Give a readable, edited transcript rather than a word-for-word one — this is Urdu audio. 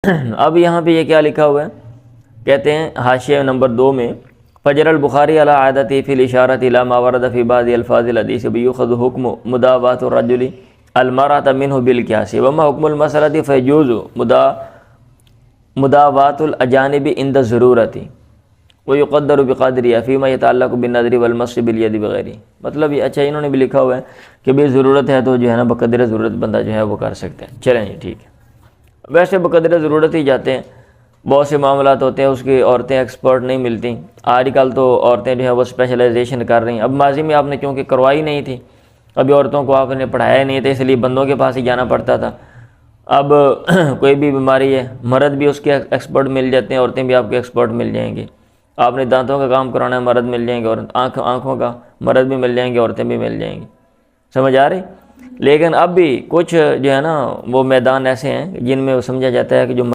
اب یہاں پہ یہ کیا لکھا ہوا ہے، کہتے ہیں حاشیہ نمبر 2 میں فجر البخاری علی عادتی فی الاشارۃ الی ما ورد فی بعض الفاظ الحدیث بیؤخذ حکم مداوات الرجل المرأة منه بالقیاس وما حکم المسألۃ فیجوز مداوات الاجانب عند ضرورت ویقدر بقدرها فیما یتعلق بالنظر والمس بالید وغیرہ۔ مطلب یہ اچھا انہوں نے بھی لکھا ہوا ہے کہ بھی ضرورت ہے تو جو ہے نا بقدر ضرورت بندہ جو ہے وہ کر سکتے ہیں۔ چلیں جی ٹھیک ہے، ویسے بقدر ضرورت ہی جاتے ہیں، بہت سے معاملات ہوتے ہیں اس کی عورتیں ایکسپرٹ نہیں ملتی، آج کل تو عورتیں جو ہیں وہ اسپیشلائزیشن کر رہی ہیں۔ اب ماضی میں آپ نے چونکہ کروائی نہیں تھی، ابھی عورتوں کو آپ نے پڑھایا نہیں تھا، اس لیے بندوں کے پاس ہی جانا پڑتا تھا۔ اب کوئی بھی بیماری ہے، مرد بھی اس کے ایکسپرٹ مل جاتے ہیں، عورتیں بھی آپ کے ایکسپرٹ مل جائیں گی۔ آپ نے دانتوں کا کام کرانا ہے، مرد مل جائیں گے، اور آنکھوں کا مرد بھی مل جائیں گے، عورتیں بھی مل جائیں گی۔ سمجھ آ رہی؟ لیکن اب بھی کچھ جو ہے نا وہ میدان ایسے ہیں جن میں وہ سمجھا جاتا ہے کہ جو